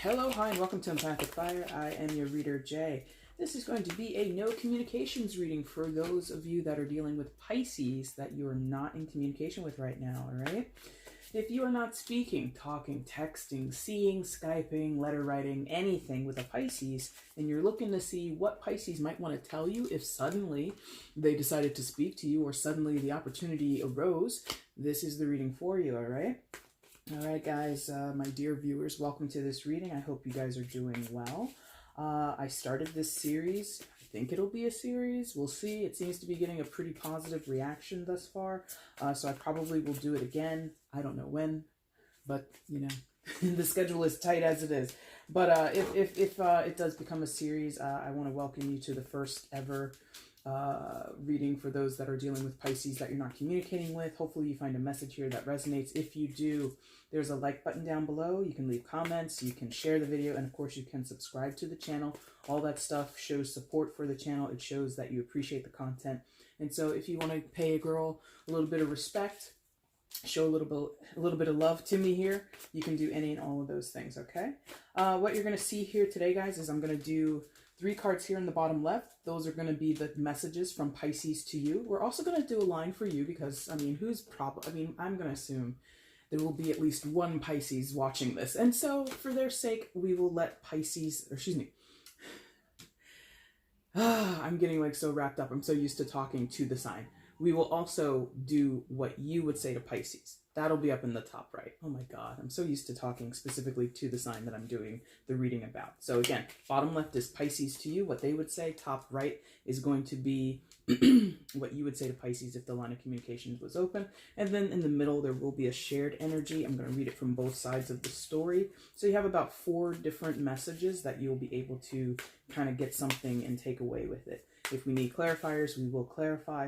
Hello, hi, and welcome to EmpathicFire. I am your reader, Jay. This is going to be a no communications reading for those of you that are dealing with Pisces that you are not in communication with right now, all right? If you are not speaking, talking, texting, seeing, Skyping, letter writing, anything with a Pisces, and you're looking to see what Pisces might want to tell you if suddenly they decided to speak to you or suddenly the opportunity arose, this is the reading for you, all right? All right, guys, my dear viewers, welcome to this reading. I hope you guys are doing well. I started this series. I think it'll be a series. We'll see. It seems to be getting a pretty positive reaction thus far, so I probably will do it again. I don't know when, but, you know, the schedule is tight as it is. But if it does become a series, I want to welcome you to the first ever reading for those that are dealing with Pisces that you're not communicating with. Hopefully you find a message here that resonates. If you do, there's a like button down below. You can leave comments, you can share the video, and of course you can subscribe to the channel. All that stuff shows support for the channel. It shows that you appreciate the content. And so if you want to pay a girl a little bit of respect, show a little bit of love to me here, you can do any and all of those things, okay? What you're going to see here today, guys, is I'm going to do 3 cards here in the bottom left. Those are going to be the messages from Pisces to you. We're also going to do a line for you because, I mean, I'm going to assume there will be at least one Pisces watching this. And so, for their sake, we will let Pisces, or excuse me, I'm getting like so wrapped up. I'm so used to talking to the sign. We will also do what you would say to Pisces. That'll be up in the top right. Oh my God, I'm so used to talking specifically to the sign that I'm doing the reading about. So again, bottom left is Pisces to you, what they would say. Top right is going to be what you would say to Pisces if the line of communications was open. And then in the middle, there will be a shared energy. I'm going to read it from both sides of the story. So you have about 4 different messages that you'll be able to kind of get something and take away with it. If we need clarifiers, we will clarify.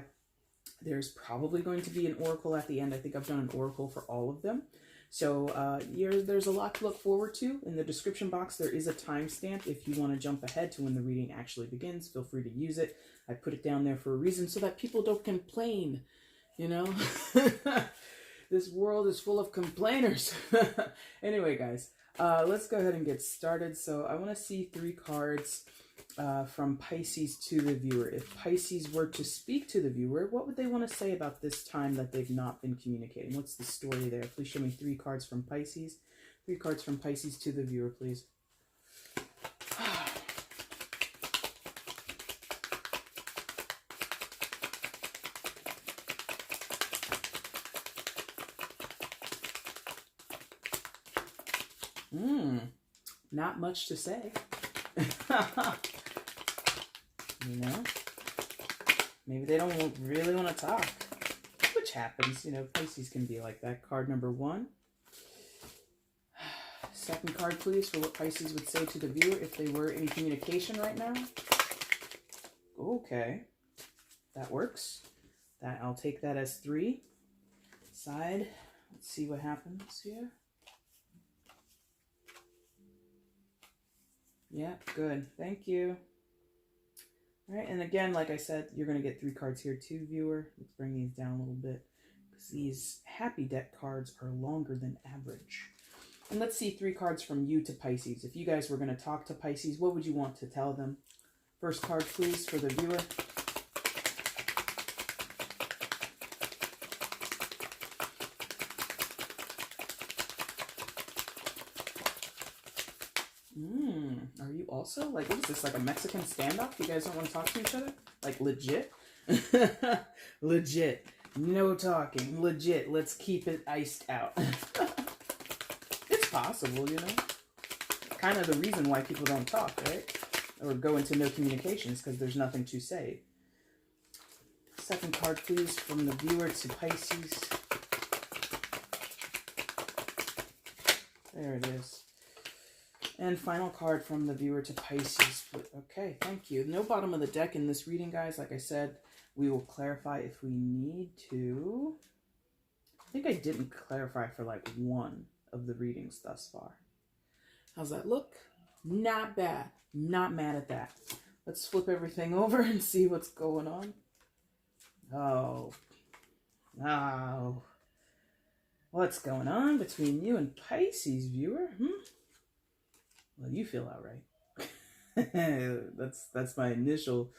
There's probably going to be an oracle at the end. I think I've done an oracle for all of them. So there's a lot to look forward to. In the description box, there is a timestamp. If you want to jump ahead to when the reading actually begins, feel free to use it. I put it down there for a reason so that people don't complain, you know? This world is full of complainers. Anyway, guys, let's go ahead and get started. So I want to see 3 cards from Pisces to the viewer. If Pisces were to speak to the viewer, what would they want to say about this time that they've not been communicating? What's the story there? Please show me 3 cards from Pisces. 3 cards from Pisces to the viewer, please. Not much to say. You know, maybe they don't really want to talk, which happens. You know, Pisces can be like that. Card number 1. Second card, please, for what Pisces would say to the viewer if they were in communication right now. Okay, that works. I'll take that as 3. Side. Let's see what happens here. Yeah, good. Thank you. All right, and again, like I said, you're going to get 3 cards here too, viewer. Let's bring these down a little bit because these happy deck cards are longer than average. And let's see 3 cards from you to Pisces. If you guys were going to talk to Pisces, what would you want to tell them? First card, please, for the viewer. Are you also, like, what is this, like a Mexican standoff? You guys don't want to talk to each other? Like, legit? Legit. No talking. Legit. Let's keep it iced out. It's possible, you know? Kind of the reason why people don't talk, right? Or go into no communications, because there's nothing to say. Second card, please, from the viewer to Pisces. There it is. And final card from the viewer to Pisces. Okay, thank you. No bottom of the deck in this reading, guys. Like I said, we will clarify if we need to. I think I didn't clarify for like 1 of the readings thus far. How's that look? Not bad. Not mad at that. Let's flip everything over and see what's going on. Oh. What's going on between you and Pisces, viewer? Well, you feel outright. That's my initial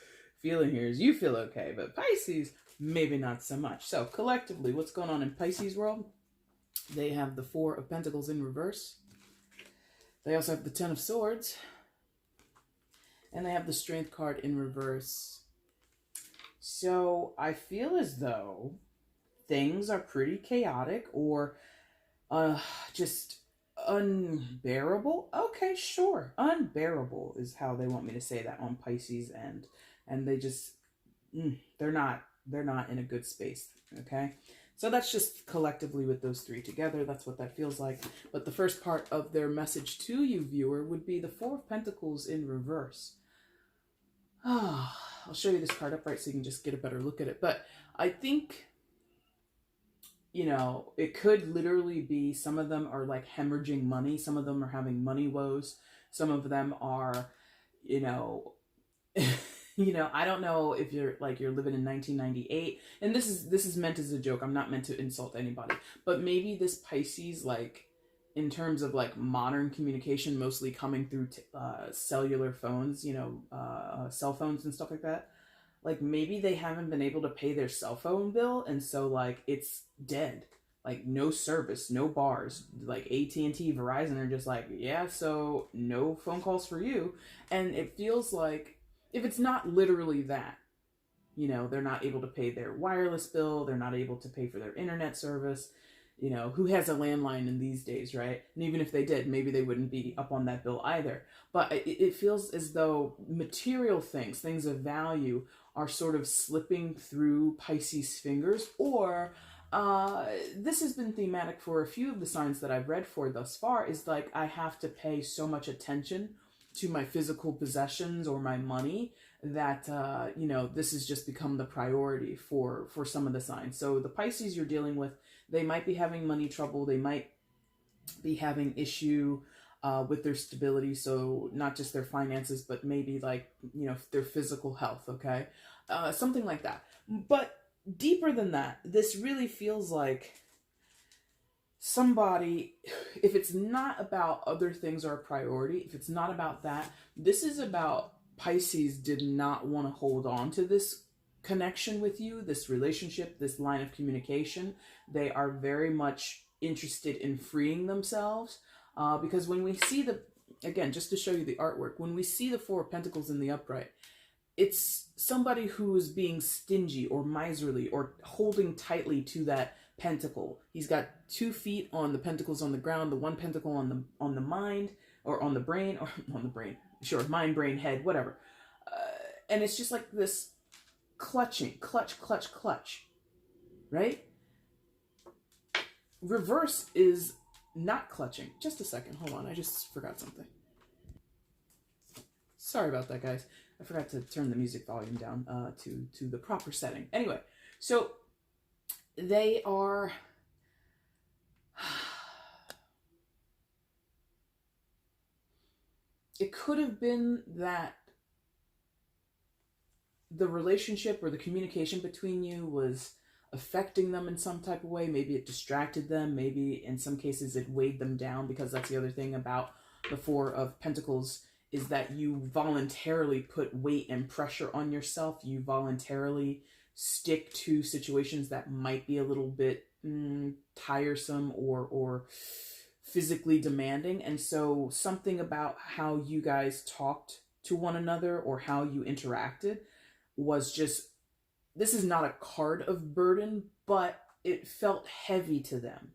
feeling here is you feel okay, but Pisces, maybe not so much. So collectively, what's going on in Pisces world? They have the Four of Pentacles in reverse. They also have the Ten of Swords. And they have the Strength card in reverse. So I feel as though things are pretty chaotic or just unbearable. Okay, sure. Unbearable is how they want me to say that on Pisces end. And they just, they're not in a good space, okay? So that's just collectively with those three together. That's what that feels like. But the first part of their message to you, viewer, would be the Four of Pentacles in reverse. I'll show you this card upright so you can just get a better look at it. But I think, you know, it could literally be some of them are like hemorrhaging money. Some of them are having money woes. Some of them are, you know, I don't know if you're living in 1998, and this is meant as a joke. I'm not meant to insult anybody, but maybe this Pisces, like in terms of like modern communication, mostly coming through cellular phones, cell phones and stuff like that. Like maybe they haven't been able to pay their cell phone bill, and so like it's dead. Like no service, no bars. Like AT&T, Verizon are just like, yeah, so no phone calls for you. And it feels like, if it's not literally that, they're not able to pay their wireless bill, they're not able to pay for their internet service. Who has a landline in these days, right? And even if they did, maybe they wouldn't be up on that bill either. But it feels as though material things of value, are sort of slipping through Pisces' fingers, or this has been thematic for a few of the signs that I've read for thus far, is like I have to pay so much attention to my physical possessions or my money that, this has just become the priority for some of the signs. So the Pisces you're dealing with, they might be having money trouble. They might be having issue with their stability. So not just their finances, but maybe like, their physical health. Okay. Something like that. But deeper than that, this really feels like somebody, if it's not about other things are a priority, if it's not about that, this is about Pisces did not want to hold on to this connection with you, this relationship, this line of communication. They are very much interested in freeing themselves, because when we see again, just to show you the artwork, when we see the Four of Pentacles in the upright, it's somebody who is being stingy or miserly or holding tightly to that pentacle. He's got 2 feet on the pentacles on the ground, the one pentacle on the mind, or on the brain, sure, mind, brain, head, whatever. And it's just like this clutching, clutch, right? Reverse is not clutching. Just a second, hold on, I just forgot something. Sorry about that, guys. I forgot to turn the music volume down to the proper setting. Anyway, so they are... It could have been that the relationship or the communication between you was affecting them in some type of way. Maybe it distracted them. Maybe in some cases it weighed them down, because that's the other thing about the Four of Pentacles, is that you voluntarily put weight and pressure on yourself. You voluntarily stick to situations that might be a little bit tiresome or physically demanding. And so something about how you guys talked to one another or how you interacted was just, this is not a card of burden, but it felt heavy to them.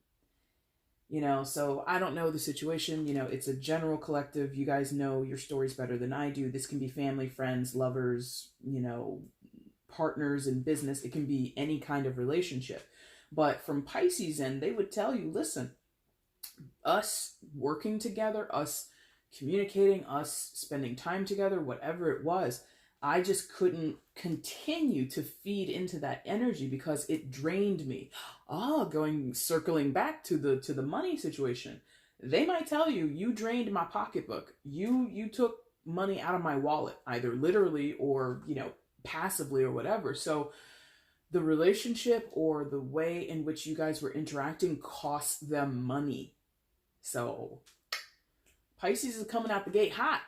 So I don't know the situation, it's a general collective. You guys know your stories better than I do. This can be family, friends, lovers, partners in business. It can be any kind of relationship. But from Pisces end, they would tell you, listen, us working together, us communicating, us spending time together, whatever it was, I just couldn't continue to feed into that energy because it drained me. Circling back to the money situation. They might tell you, you drained my pocketbook. You took money out of my wallet, either literally or, passively or whatever. So the relationship or the way in which you guys were interacting cost them money. So Pisces is coming out the gate hot.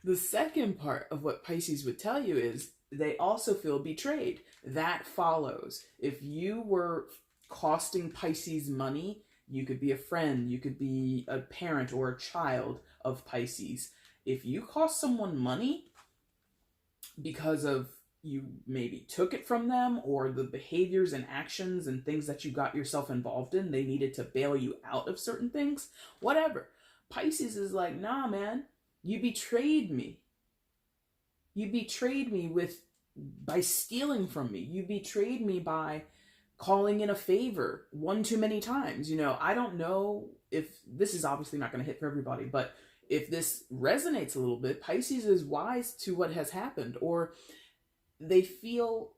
The second part of what Pisces would tell you is they also feel betrayed. That follows. If you were costing Pisces money, you could be a friend, you could be a parent or a child of Pisces. If you cost someone money because of you maybe took it from them, or the behaviors and actions and things that you got yourself involved in, they needed to bail you out of certain things, whatever. Pisces is like, nah, man, you betrayed me. You betrayed me by stealing from me. You betrayed me by calling in a favor one too many times. You know, I don't know if this is obviously not going to hit for everybody, but if this resonates a little bit, Pisces is wise to what has happened, or they feel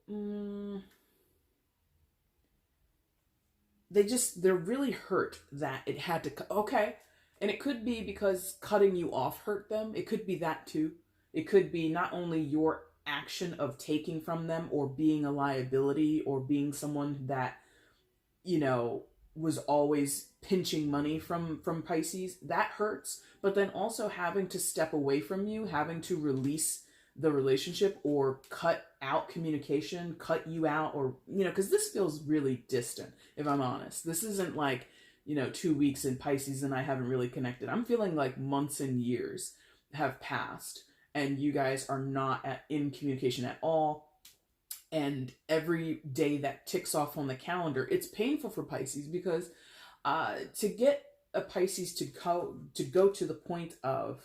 they're really hurt that it had to okay. And it could be because cutting you off hurt them. It could be that too. It could be not only your action of taking from them or being a liability or being someone that, you know, was always pinching money from Pisces. That hurts. But then also having to step away from you, having to release the relationship or cut out communication, cut you out, or, you know, because this feels really distant, if I'm honest. This isn't like, you know, 2 weeks in Pisces and I haven't really connected. I'm feeling like months and years have passed and you guys are not in communication at all. And every day that ticks off on the calendar, it's painful for Pisces because to get a Pisces to go to the point of,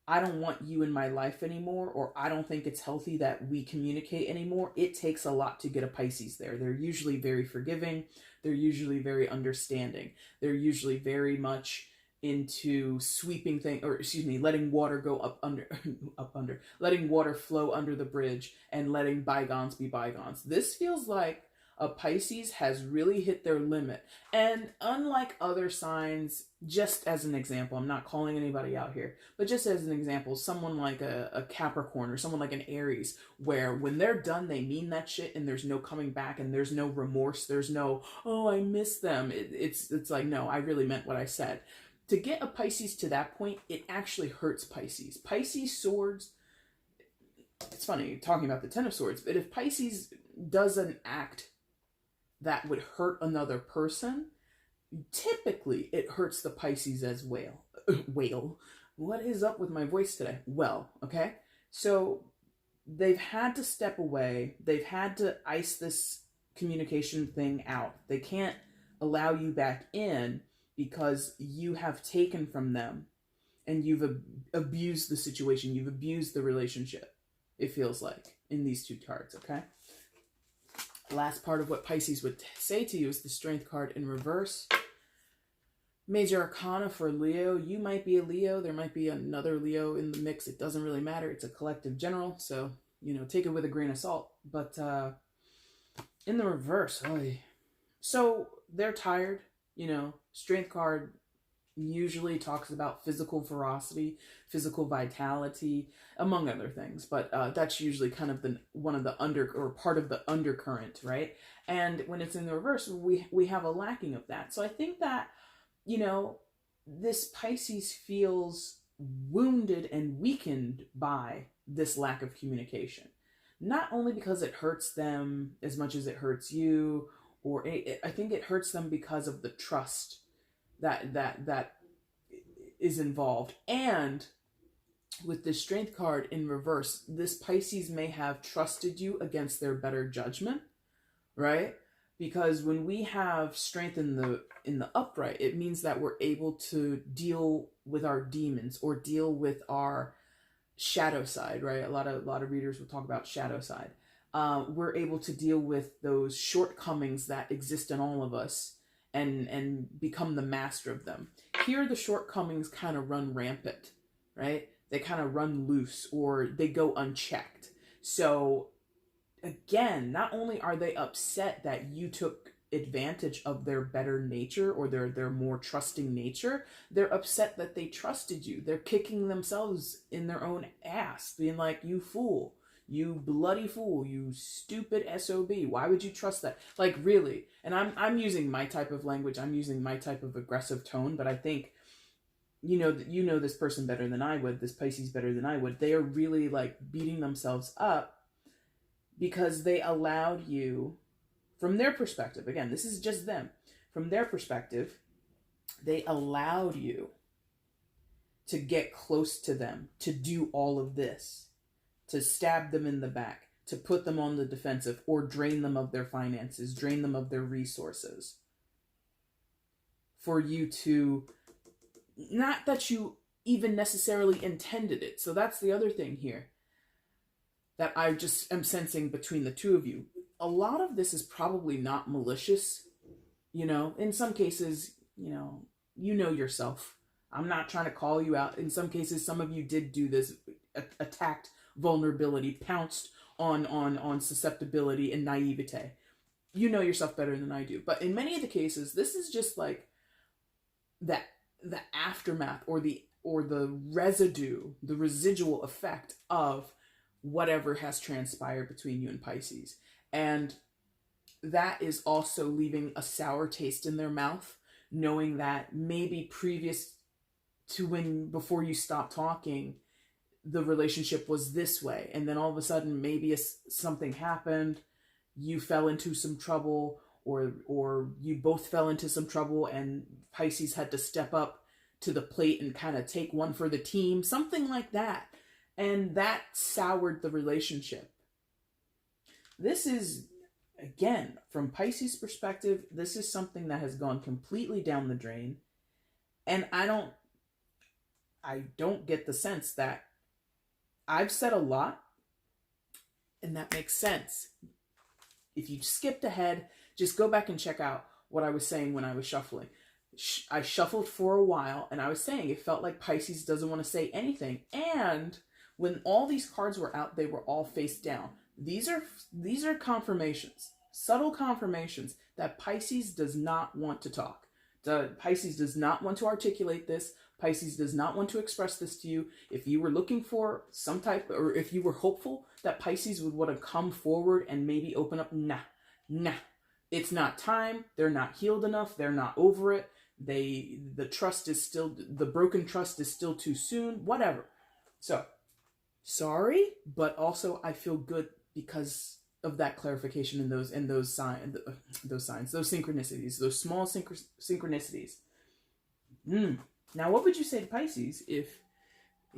I don't want you in my life anymore, or I don't think it's healthy that we communicate anymore, it takes a lot to get a Pisces there. They're usually very forgiving. They're usually very understanding. They're usually very much into sweeping things, or excuse me, letting water go letting water flow under the bridge and letting bygones be bygones. This feels like a Pisces has really hit their limit. And unlike other signs, just as an example, I'm not calling anybody out here, but just as an example, someone like a Capricorn or someone like an Aries, where when they're done, they mean that shit and there's no coming back and there's no remorse. There's no, oh, I miss them. It's like, no, I really meant what I said. To get a Pisces to that point, it actually hurts Pisces. Pisces swords, it's funny talking about the Ten of Swords, but if Pisces does an act that would hurt another person, typically it hurts the Pisces as well. What is up with my voice today? Well, okay. So they've had to step away. They've had to ice this communication thing out. They can't allow you back in because you have taken from them and you've abused the situation. You've abused the relationship, it feels like, in these two cards, okay? Last part of what Pisces would say to you is the Strength card in reverse. Major Arcana for Leo. You might be a Leo. There might be another Leo in the mix. It doesn't really matter. It's a collective general. So, you know, take it with a grain of salt. But in the reverse, so they're tired. You know, Strength card usually talks about physical ferocity, physical vitality, among other things, but that's usually kind of part of the undercurrent, right? And when it's in the reverse, we have a lacking of that. So I think that, you know, this Pisces feels wounded and weakened by this lack of communication, not only because it hurts them as much as it hurts you, or I think it hurts them because of the trust that is involved. And with the Strength card in reverse, this Pisces may have trusted you against their better judgment, right? Because when we have strength in the upright, it means that we're able to deal with our demons or deal with our shadow side, right? A lot of readers will talk about shadow side. We're able to deal with those shortcomings that exist in all of us and become the master of them. Here, the shortcomings kind of run rampant, right? They kind of run loose or they go unchecked. So again, not only are they upset that you took advantage of their better nature or their more trusting nature, they're upset that they trusted you. They're kicking themselves in their own ass, being like, you fool. You bloody fool, you stupid SOB. Why would you trust that? Like, really? And I'm using my type of language. I'm using my type of aggressive tone, but I think you know this person better than I would, this Pisces better than I would. They are really like beating themselves up because they allowed you, from their perspective, again, this is just them, from their perspective, they allowed you to get close to them, to do all of this, to stab them in the back, to put them on the defensive, or drain them of their finances, drain them of their resources. For you to, not that you even necessarily intended it. So that's the other thing here that I just am sensing between the two of you. A lot of this is probably not malicious. In some cases, you know yourself. I'm not trying to call you out. In some cases, some of you did do this, attacked vulnerability, pounced on susceptibility and naivete. You know yourself better than I do. But in many of the cases, this is just like the aftermath or the residue, the residual effect of whatever has transpired between you and Pisces. And that is also leaving a sour taste in their mouth, knowing that maybe previous to before you stopped talking, the relationship was this way. And then all of a sudden, maybe something happened, you fell into some trouble, or you both fell into some trouble and Pisces had to step up to the plate and kind of take one for the team, something like that. And that soured the relationship. This is, again, from Pisces' perspective, this is something that has gone completely down the drain. And I don't get the sense that I've said a lot, and that makes sense. If you skipped ahead, just go back and check out what I was saying when I was shuffling. I shuffled for a while, and I was saying it felt like Pisces doesn't want to say anything. And when all these cards were out, they were all face down. These are confirmations, subtle confirmations that Pisces does not want to talk. Pisces does not want to articulate this. Pisces does not want to express this to you. If you were looking for some type, or if you were hopeful that Pisces would want to come forward and maybe open up, nah. It's not time. They're not healed enough. They're not over it. The broken trust is still too soon, whatever. So, sorry, but also I feel good because of that clarification in those signs, those synchronicities, those small synchronicities. Now, what would you say to Pisces if,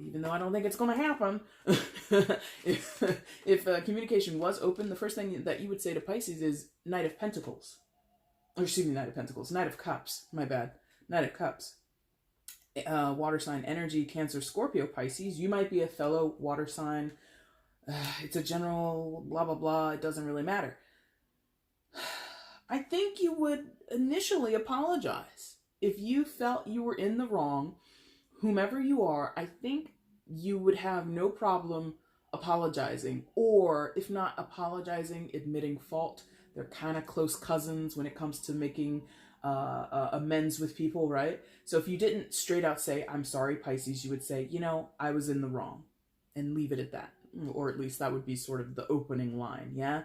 even though I don't think it's going to happen, if communication was open, the first thing that you would say to Pisces is Knight of Pentacles. Or excuse me, Knight of Pentacles. Knight of Cups. My bad. Knight of Cups. Water sign energy, Cancer, Scorpio, Pisces. You might be a fellow water sign. It's a general blah, blah, blah. It doesn't really matter. I think you would initially apologize. If you felt you were in the wrong, whomever you are, I think you would have no problem apologizing. Or if not apologizing, admitting fault. They're kind of close cousins when it comes to making amends with people, right? So if you didn't straight out say, I'm sorry, Pisces, you would say, I was in the wrong, and leave it at that. Or at least that would be sort of the opening line, yeah?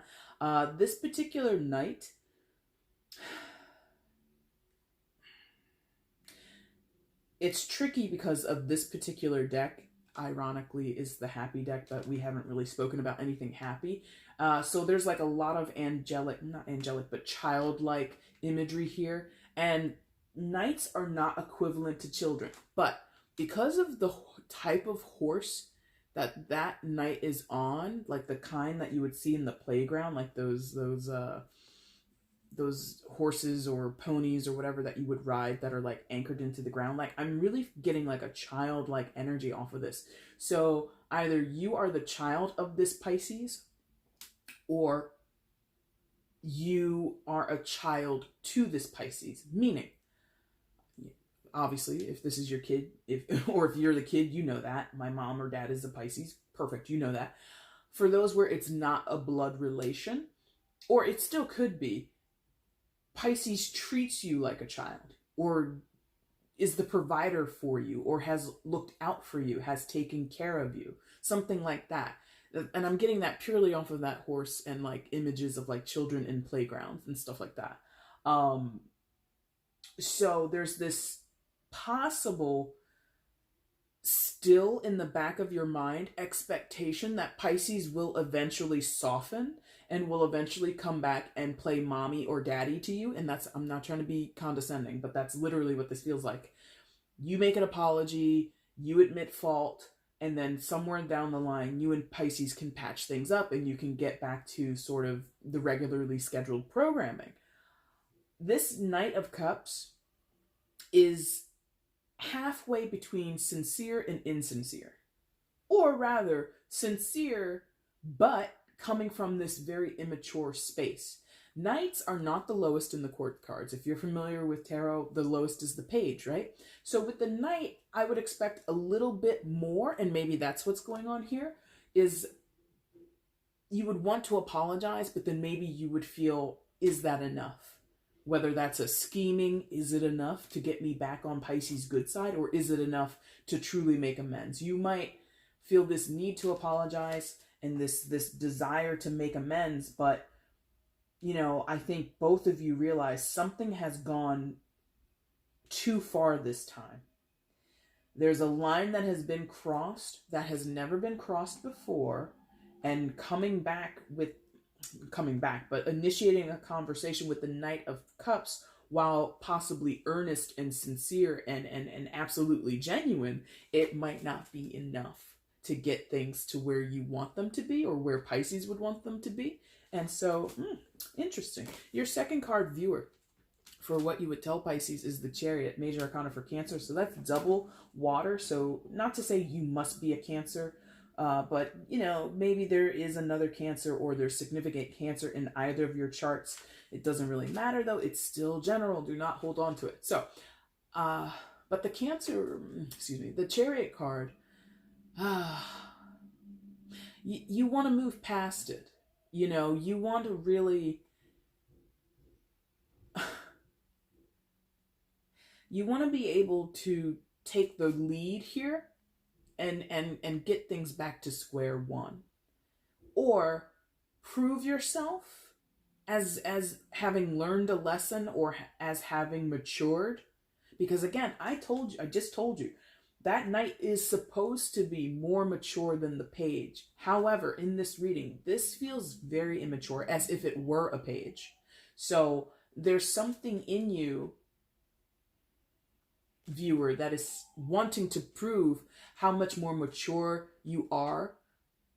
This particular night, it's tricky because of this particular deck, ironically, is the happy deck, but we haven't really spoken about anything happy. So there's like a lot of childlike imagery here. And knights are not equivalent to children. But because of the type of horse that knight is on, like the kind that you would see in the playground, like those horses or ponies or whatever that you would ride that are like anchored into the ground. Like I'm really getting like a childlike energy off of this. So either you are the child of this Pisces, or you are a child to this Pisces. Meaning, obviously, if this is your kid, if you're the kid, you know that. My mom or dad is a Pisces. Perfect, you know that. For those where it's not a blood relation, or it still could be, Pisces treats you like a child, or is the provider for you, or has looked out for you, has taken care of you, something like that. And I'm getting that purely off of that horse and like images of like children in playgrounds and stuff like that. So there's this possible still in the back of your mind expectation that Pisces will eventually soften and will eventually come back and play mommy or daddy to you. And that's, I'm not trying to be condescending, but that's literally what this feels like. You make an apology, you admit fault, and then somewhere down the line, you and Pisces can patch things up and you can get back to sort of the regularly scheduled programming. This Knight of Cups is halfway between sincere and insincere. Or rather, sincere, but coming from this very immature space. Knights are not the lowest in the court cards. If you're familiar with tarot, the lowest is the page, right? So with the Knight, I would expect a little bit more, and maybe that's what's going on here, is you would want to apologize, but then maybe you would feel, is that enough? Whether that's a scheming, is it enough to get me back on Pisces' good side, or is it enough to truly make amends? You might feel this need to apologize and this desire to make amends, but you know, I think both of you realize something has gone too far this time. There's a line that has been crossed that has never been crossed before, and but initiating a conversation with the Knight of Cups, while possibly earnest and sincere and absolutely genuine, it might not be enough to get things to where you want them to be, or where Pisces would want them to be. And so, interesting. Your second card, Viewer, for what you would tell Pisces is the Chariot, major arcana for Cancer. So that's double water. So not to say you must be a Cancer, but, you know, maybe there is another Cancer, or there's significant Cancer in either of your charts. It doesn't really matter, though. It's still general. Do not hold on to it. So, but the the Chariot card, you want to move past it. You know, you want to really, you want to be able to take the lead here and get things back to square one, or prove yourself as having learned a lesson, or as having matured. Because again, I just told you, that Knight is supposed to be more mature than the page. However, in this reading, this feels very immature, as if it were a page. So there's something in you, Viewer, that is wanting to prove how much more mature you are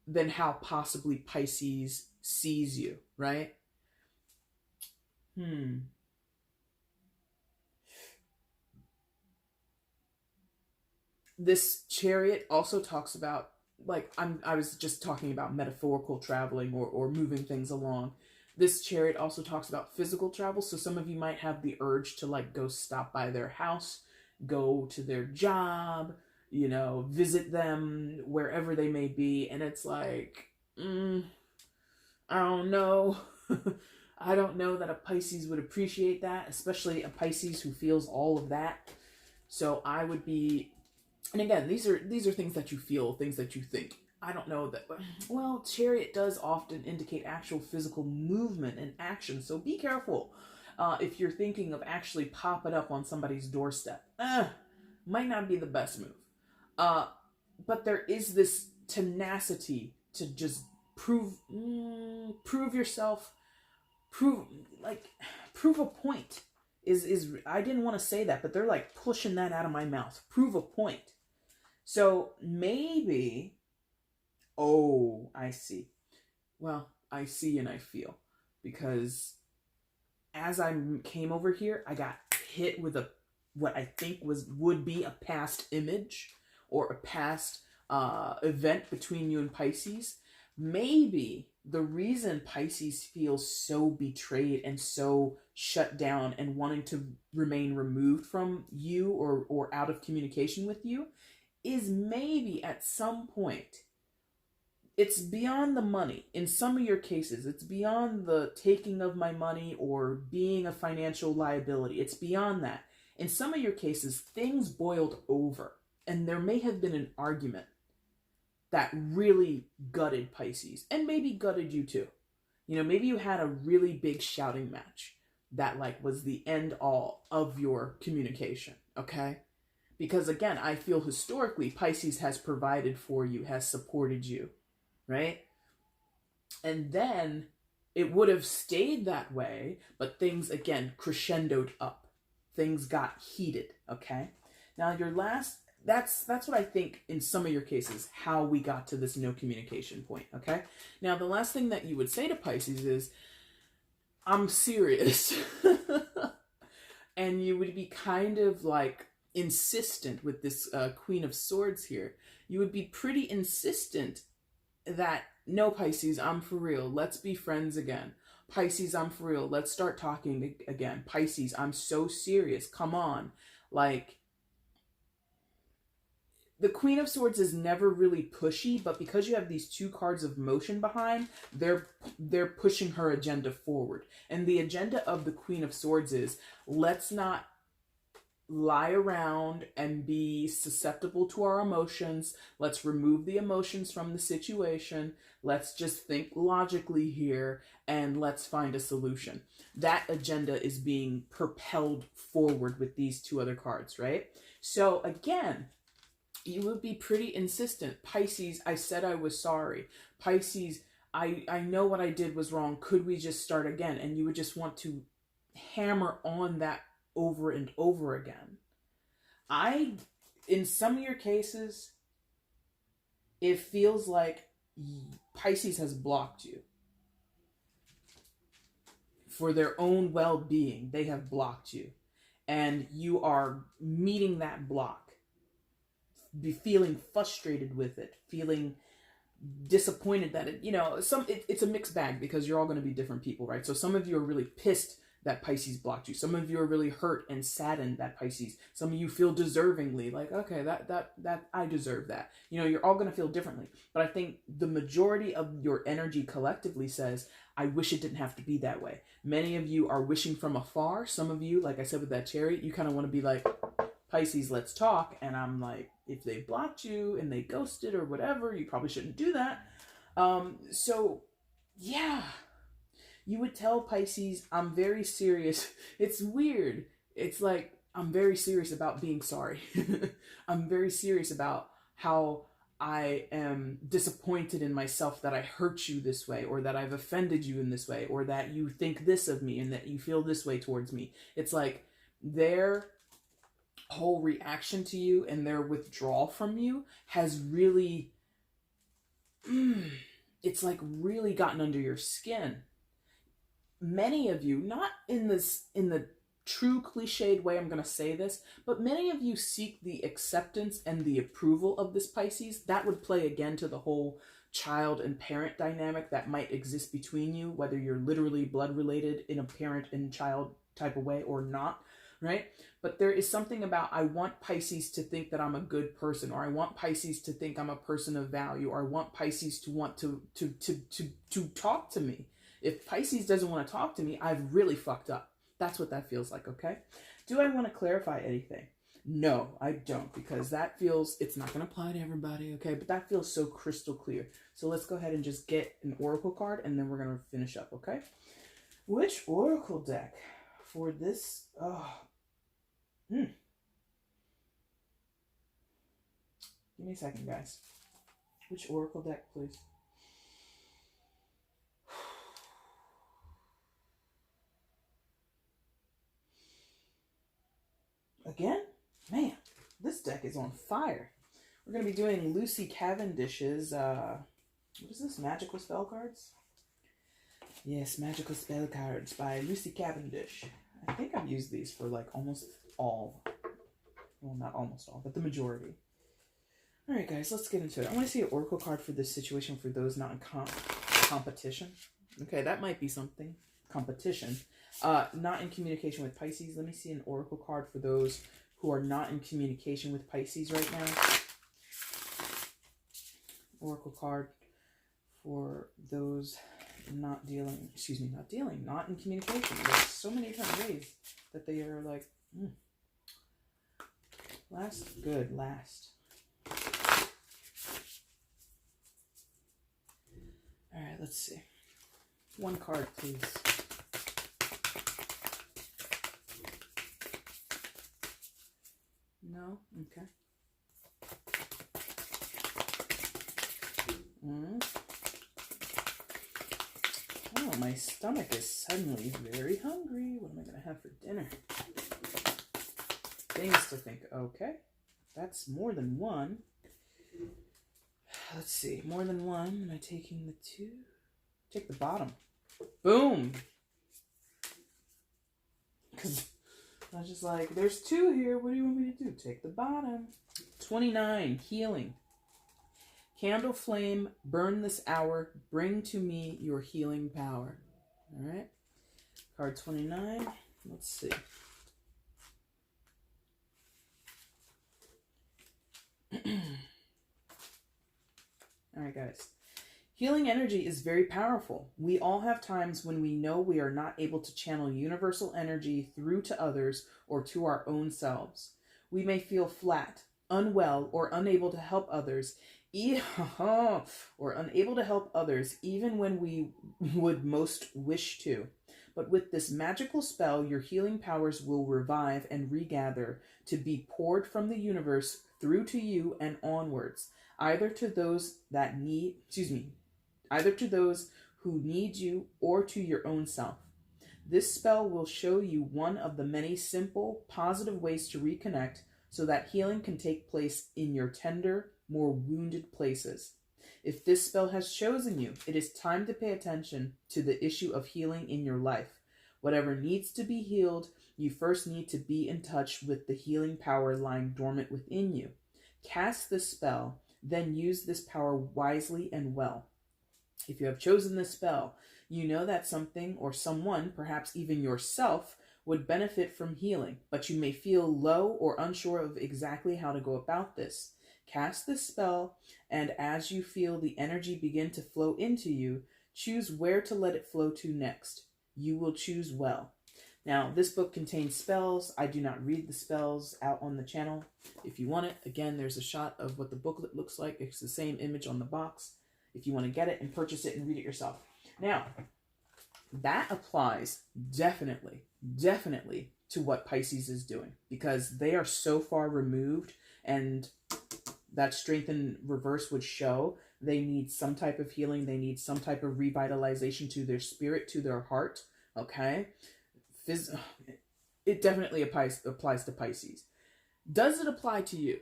than how possibly Pisces sees you, right? This Chariot also talks about, like, I was just talking about metaphorical traveling, or moving things along. This Chariot also talks about physical travel. So some of you might have the urge to, like, go stop by their house, go to their job, you know, visit them wherever they may be. And it's like, I don't know. I don't know that a Pisces would appreciate that, especially a Pisces who feels all of that. So I would be, and again, these are things that you feel, things that you think. I don't know that, well, Chariot does often indicate actual physical movement and action. So be careful if you're thinking of actually popping up on somebody's doorstep. Might not be the best move. But there is this tenacity to just prove yourself, prove a point. Is I didn't want to say that, but they're like pushing that out of my mouth. Prove a point. So maybe, I see. Well, I see and I feel, because as I came over here, I got hit with what I think would be a past image, or a past event between you and Pisces. Maybe the reason Pisces feels so betrayed and so shut down and wanting to remain removed from you, or out of communication with you, is maybe at some point, it's beyond the money. In some of your cases, it's beyond the taking of my money or being a financial liability. It's beyond that. In some of your cases, things boiled over, and there may have been an argument that really gutted Pisces, and maybe gutted you too. You know, maybe you had a really big shouting match that, like, was the end all of your communication, okay? Because again, I feel historically Pisces has provided for you, has supported you, right? And then it would have stayed that way, but things again crescendoed up. Things got heated, okay? Now your last, that's what I think in some of your cases, how we got to this no communication point, okay? Now the last thing that you would say to Pisces is, I'm serious. And you would be kind of like insistent with this Queen of Swords here. You would be pretty insistent that, no, Pisces, I'm for real. Let's be friends again. Pisces, I'm for real. Let's start talking again. Pisces, I'm so serious. Come on. Like, the Queen of Swords is never really pushy, but because you have these two cards of motion behind, they're pushing her agenda forward. And the agenda of the Queen of Swords is, let's not lie around and be susceptible to our emotions. Let's remove the emotions from the situation. Let's just think logically here and let's find a solution. That agenda is being propelled forward with these two other cards, right? So again, you would be pretty insistent. Pisces, I said I was sorry. Pisces, I know what I did was wrong. Could we just start again? And you would just want to hammer on that over and over again. In some of your cases, it feels like Pisces has blocked you. For their own well-being, they have blocked you. And you are meeting that block. Be feeling frustrated with it, feeling disappointed that it's a mixed bag because you're all going to be different people, right? So some of you are really pissed that Pisces blocked you. Some of you are really hurt and saddened that Pisces. Some of you feel deservingly like, okay, that I deserve that. You're all going to feel differently. But I think the majority of your energy collectively says, I wish it didn't have to be that way. Many of you are wishing from afar. Some of you, like I said with that Chariot, you kind of want to be like, Pisces, let's talk. And I'm like, if they blocked you and they ghosted or whatever, you probably shouldn't do that. So yeah, you would tell Pisces, I'm very serious. It's weird. It's like, I'm very serious about being sorry. I'm very serious about how I am disappointed in myself that I hurt you this way, or that I've offended you in this way, or that you think this of me and that you feel this way towards me. It's like their whole reaction to you and their withdrawal from you has really, it's like really gotten under your skin. Many of you, not in the true cliched way I'm going to say this, but many of you seek the acceptance and the approval of this Pisces. That would play again to the whole child and parent dynamic that might exist between you, whether you're literally blood related in a parent and child type of way or not, right? But there is something about, I want Pisces to think that I'm a good person, or I want Pisces to think I'm a person of value, or I want Pisces to want to talk to me. If Pisces doesn't want to talk to me, I've really fucked up. That's what that feels like, okay? Do I want to clarify anything? No, I don't, because that feels, it's not going to apply to everybody, okay? But that feels so crystal clear. So let's go ahead and just get an oracle card, and then we're going to finish up, okay? Which oracle deck for this? Give me a second, guys. Which oracle deck, please? Again? Man, this deck is on fire. We're going to be doing Lucy Cavendish's, what is this? Magical Spell Cards? Yes, Magical Spell Cards by Lucy Cavendish. I think I've used these for like almost all. Well, not almost all, but the majority. Alright guys, let's get into it. I want to see an oracle card for this situation for those not in competition. Okay, that might be something. Competition. Not in communication with Pisces. Let me see an oracle card for those who are not in communication with Pisces right now. Oracle card for those not in communication. There's so many different ways that they are like, last. All right, let's see. One card, please. No? Okay. Mm. Oh, my stomach is suddenly very hungry. What am I going to have for dinner? Things to think. Okay. That's more than one. Let's see. More than one. Am I taking the two? Take the bottom. Boom. Because I was just like, there's two here. What do you want me to do? Take the bottom. 29. Healing. Candle flame, burn this hour. Bring to me your healing power. All right. Card 29. Let's see. All right, guys. Healing energy is very powerful. We all have times when we know we are not able to channel universal energy through to others or to our own selves. We may feel flat, unwell, or unable to help others, even when we would most wish to. But with this magical spell, your healing powers will revive and regather to be poured from the universe through to you and onwards, either to those who need you or to your own self. This spell will show you one of the many simple, positive ways to reconnect so that healing can take place in your tender, more wounded places. If this spell has chosen you, it is time to pay attention to the issue of healing in your life. Whatever needs to be healed, you first need to be in touch with the healing power lying dormant within you. Cast this spell, then use this power wisely and well. If you have chosen this spell, you know that something or someone, perhaps even yourself, would benefit from healing, but you may feel low or unsure of exactly how to go about this. Cast this spell, and as you feel the energy begin to flow into you, choose where to let it flow to next. You will choose well. Now, this book contains spells. I do not read the spells out on the channel. If you want it, again, there's a shot of what the booklet looks like. It's the same image on the box. If you want to get it and purchase it and read it yourself. Now, that applies definitely to what Pisces is doing, because they are so far removed, and that strength in reverse would show they need some type of healing. They need some type of revitalization to their spirit, to their heart. Okay? It definitely applies to Pisces. Does it apply to you?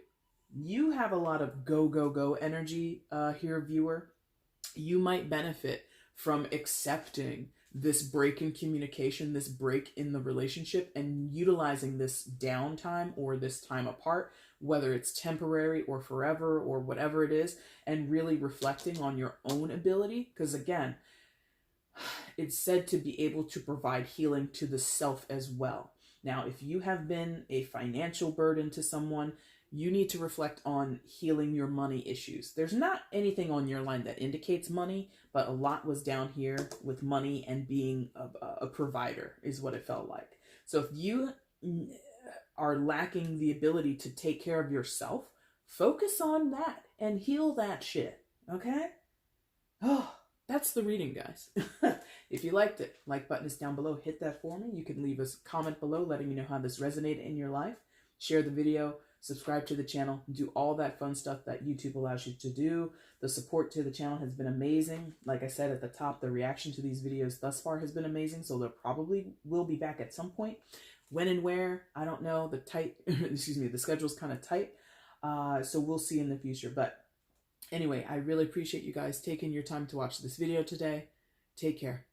You have a lot of go energy here, viewer. You might benefit from accepting this break in communication, this break in the relationship, and utilizing this downtime or this time apart, whether it's temporary or forever or whatever it is, and really reflecting on your own ability. Because again, it's said to be able to provide healing to the self as well. Now, if you have been a financial burden to someone, you need to reflect on healing your money issues. There's not anything on your line that indicates money, but a lot was down here with money and being a provider is what it felt like. So if you are lacking the ability to take care of yourself, focus on that and heal that shit, okay? Oh, that's the reading, guys. If you liked it, like button is down below. Hit that for me. You can leave a comment below letting me know how this resonated in your life. Share the video. Subscribe to the channel, do all that fun stuff that YouTube allows you to do. The support to the channel has been amazing. Like I said at the top, the reaction to these videos thus far has been amazing, so there probably will be back at some point. When and where, I don't know. The schedule's kind of tight, so we'll see in the future. But anyway, I really appreciate you guys taking your time to watch this video today. Take care.